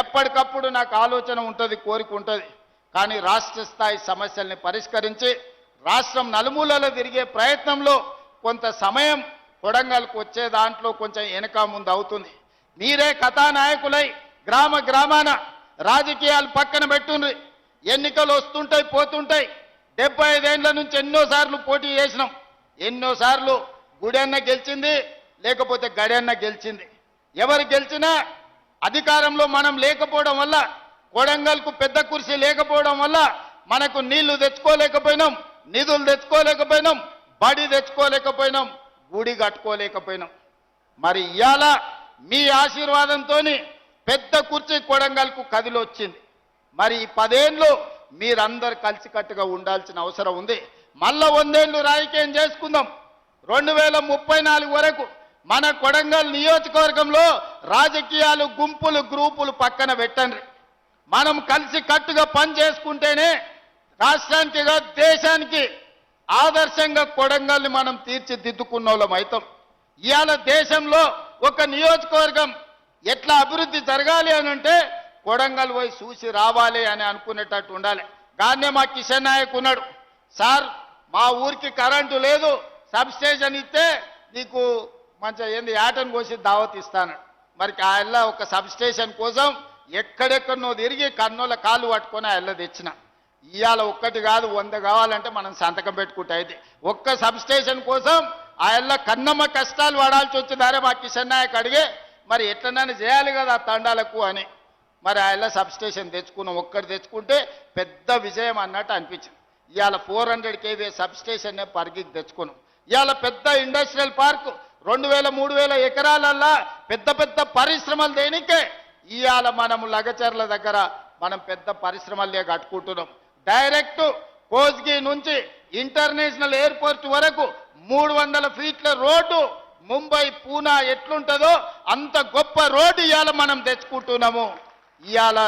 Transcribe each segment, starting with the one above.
ఎప్పటికప్పుడు నాకు ఆలోచన ఉంటుంది, కోరిక ఉంటుంది. కానీ రాష్ట్ర స్థాయి సమస్యల్ని పరిష్కరించి రాష్ట్రం నలుమూలలో తిరిగే ప్రయత్నంలో కొంత సమయం కొడంగల్కు వచ్చే దాంట్లో కొంచెం వెనక ముందు అవుతుంది. మీరే కథానాయకులై గ్రామ గ్రామాన రాజకీయాలు పక్కన పెట్టుండ్రి. ఎన్నికలు వస్తుంటాయి, పోతుంటాయి. 75 ఏళ్ల నుంచి ఎన్నోసార్లు పోటీ చేసినాం. ఎన్నోసార్లు గుడెన్న గెలిచింది, లేకపోతే గడెన్న గెలిచింది. ఎవరు గెలిచినా అధికారంలో మనం లేకపోవడం వల్ల, కొడంగల్కు పెద్ద కుర్చీ లేకపోవడం వల్ల మనకు నీళ్లు తెచ్చుకోలేకపోయినాం, నిధులు తెచ్చుకోలేకపోయినాం, బడి తెచ్చుకోలేకపోయినాం, గుడి కట్టుకోలేకపోయినాం. మరి ఇవాళ మీ ఆశీర్వాదంతో పెద్ద కుర్చీ కొడంగల్కు కదిలొచ్చింది. మరి ఈ 10 ఏళ్ళు మీరందరూ కలిసికట్టుగా ఉండాల్సిన అవసరం ఉంది. మళ్ళా 100 ఏళ్ళు రాజకీయం చేసుకుందాం. 2034 వరకు మన కొడంగల్ నియోజకవర్గంలో రాజకీయాలు గుంపులు గ్రూపులు పక్కన పెట్టండి. మనం కలిసి కట్టుగా పని చేసుకుంటేనే రాష్ట్రానికి దేశానికి ఆదర్శంగా కొడంగల్ని మనం తీర్చిదిద్దుకున్న వాళ్ళం అవుతాం. ఇవాళ దేశంలో ఒక నియోజకవర్గం ఎట్లా అభివృద్ధి జరగాలి అని అంటే కొడంగల్ పోయి చూసి రావాలి అని అనుకునేటట్టు ఉండాలి. కానీ మా కిషన్ నాయక్ ఉన్నాడు, సార్ మా ఊరికి కరెంటు లేదు, సబ్ స్టేషన్ ఇస్తే నీకు మంచిగా ఏంది యాటను కోసి దావత్ ఇస్తాను. మరి ఆయన ఒక సబ్ స్టేషన్ కోసం ఎక్కడెక్కడనో తిరిగి కన్నుల కాళ్ళు పట్టుకొని ఆయన తెచ్చిన. ఇవాళ ఒక్కటి కాదు 100 కావాలంటే మనం సంతకం పెట్టుకుంటే అయితే ఒక్క సబ్ స్టేషన్ కోసం ఆయన కన్నమ్మ కష్టాలు పడాల్సి వచ్చిందారే మా కిషన్ నాయక్ అడిగే మరి ఎట్లనైనా చేయాలి కదా ఆ తండాలకు అని. మరి ఆయన సబ్ స్టేషన్ తెచ్చుకున్నాం. ఒక్కటి తెచ్చుకుంటే పెద్ద విజయం అన్నట్టు అనిపించింది. ఇవాళ 400 kV సబ్ స్టేషన్ పరిగికి తెచ్చుకున్నాం. ఇవాళ పెద్ద ఇండస్ట్రియల్ పార్క్ 2000-3000 ఎకరాలల్లా పెద్ద పెద్ద పరిశ్రమలు దేనికే ఇవాళ మనం లగచర్ల దగ్గర మనం పెద్ద పరిశ్రమలే కట్టుకుంటున్నాం. డైరెక్ట్ కోస్గి నుంచి ఇంటర్నేషనల్ ఎయిర్పోర్ట్ వరకు 300 ఫీట్ల రోడ్డు ముంబై పూనా ఎట్లుంటుందో అంత గొప్ప రోడ్డు ఇవాళ మనం తెచ్చుకుంటున్నాము. ఇవాళ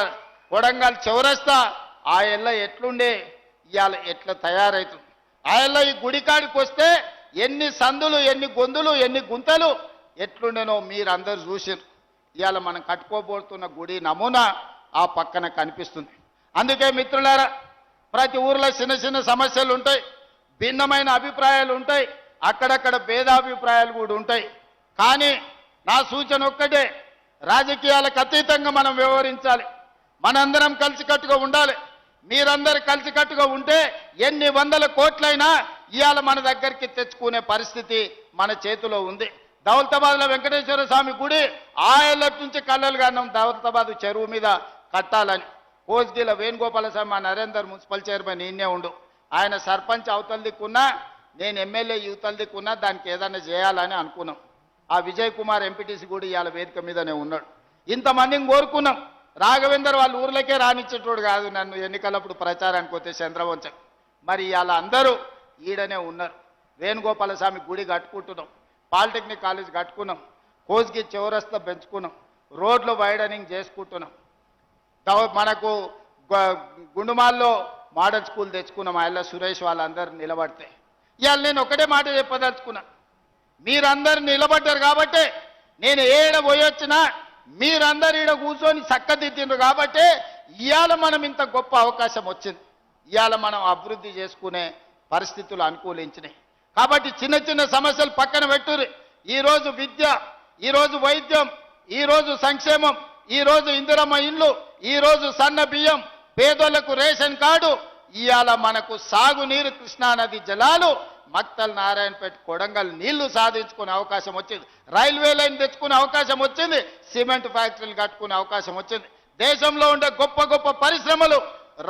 కొడంగల్ చౌరస్తా ఆ ఎల్ల ఎట్లుండే ఇవాళ ఎట్లా తయారవుతుంది. ఆ ఎల్ల ఈ గుడికాడికి వస్తే ఎన్ని సందులు, ఎన్ని గొంతులు, ఎన్ని గుంతలు ఎట్లుండేనో మీరందరూ చూసారు. ఇవాళ మనం కట్టుకోబోతున్న గుడి నమూనా ఆ పక్కన కనిపిస్తుంది. అందుకే మిత్రులారా, ప్రతి ఊర్లో చిన్న చిన్న సమస్యలు ఉంటాయి, భిన్నమైన అభిప్రాయాలు ఉంటాయి, అక్కడక్కడ భేదాభిప్రాయాలు కూడా ఉంటాయి. కానీ నా సూచన ఒక్కటే, రాజకీయాలకు అతీతంగా మనం వ్యవహరించాలి. మనందరం కలిసికట్టుగా ఉండాలి. మీరందరూ కలిసికట్టుగా ఉంటే ఎన్ని 100 కోట్లైనా ఇవాళ మన దగ్గరికి తెచ్చుకునే పరిస్థితి మన చేతిలో ఉంది. దౌలతాబాద్లో వెంకటేశ్వర స్వామి గుడి ఆయల్లటి నుంచి కళ్ళలు కాన్నాం దౌలతాబాద్ చెరువు మీద కట్టాలని. కోస్గిల వేణుగోపాల స్వామి మా నరేందర్ మున్సిపల్ చైర్మన్ ఈయనే ఉండు. ఆయన సర్పంచ్ అవతల దిక్కున్నా, నేను ఎమ్మెల్యే యువతల దిక్కున్నా దానికి ఏదైనా చేయాలని అనుకున్నాం. ఆ విజయ్ కుమార్ ఎంపీటీసీ కూడా ఇవాళ వేదిక మీదనే ఉన్నాడు. ఇంతమందిని కోరుకున్నాం. రాఘవేందర్ వాళ్ళ ఊర్లకే రానిచ్చేటోడు కాదు నన్ను ఎన్నికలప్పుడు ప్రచారానికి పోతే చంద్రవంశం. మరి ఇవాళ అందరూ ఈడనే ఉన్నారు. వేణుగోపాల స్వామి గుడి కట్టుకుంటున్నాం, పాలిటెక్నిక్ కాలేజ్ కట్టుకున్నాం, కోస్గి చౌరస్తా పెంచుకున్నాం, రోడ్లు వైడనింగ్ చేసుకుంటున్నాం. మనకు గుండుమాల్లో మోడల్ స్కూల్ తెచ్చుకున్నాం. ఆయన సురేష్ వాళ్ళందరూ నిలబడితే ఇవాళ నేను ఒకటే మాట చెప్పదలుచుకున్నా, మీరందరూ నిలబడ్డారు కాబట్టి నేను ఏడ పోయొచ్చినా మీరందరూ ఈడ కూర్చొని చక్కదిద్దిండ్రు కాబట్టి ఇవాళ మనం ఇంత గొప్ప అవకాశం వచ్చింది. ఇవాళ మనం అభివృద్ధి చేసుకునే పరిస్థితులు అనుకూలించినాయి. కాబట్టి చిన్న చిన్న సమస్యలు పక్కన పెట్టుర్రి. ఈరోజు విద్య, ఈరోజు వైద్యం, ఈరోజు సంక్షేమం, ఈరోజు ఇందిరమ్మ ఇండ్లు, ఈరోజు సన్న బియ్యం, పేదోళ్లకు రేషన్ కార్డు, ఇవాళ మనకు సాగునీరు కృష్ణానది జలాలు, మక్తల్ నారాయణపేట కొడంగల్ నీళ్లు సాధించుకునే అవకాశం వచ్చింది. రైల్వే లైన్ తెచ్చుకునే అవకాశం వచ్చింది. సిమెంట్ ఫ్యాక్టరీలు కట్టుకునే అవకాశం వచ్చింది. దేశంలో ఉండే గొప్ప గొప్ప పరిశ్రమలు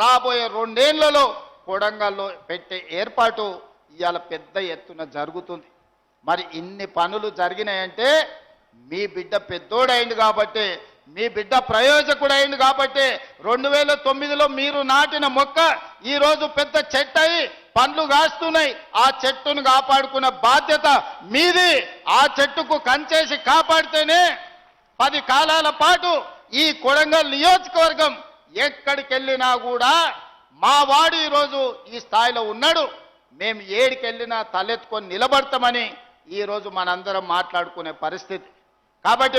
రాబోయే 2 ఏళ్లలో కొడంగల్లో పెట్టే ఏర్పాటు ఇవాళ పెద్ద ఎత్తున జరుగుతుంది. మరి ఇన్ని పనులు జరిగినాయంటే మీ బిడ్డ పెద్దోడైంది కాబట్టి, మీ బిడ్డ ప్రయోజకుడైంది కాబట్టి 2009లో మీరు నాటిన మొక్క ఈరోజు పెద్ద చెట్టు అయి పండ్లు కాస్తున్నాయి. ఆ చెట్టును కాపాడుకున్న బాధ్యత మీది. ఆ చెట్టుకు కంచేసి కాపాడితేనే 10 కాలాల పాటు ఈ కొడంగల్ నియోజకవర్గం ఎక్కడికి వెళ్ళినా కూడా మా వాడు ఈరోజు ఈ స్థాయిలో ఉన్నాడు, మేము ఏడికెళ్ళినా తలెత్తుకొని నిలబడతామని ఈరోజు మనందరం మాట్లాడుకునే పరిస్థితి. కాబట్టి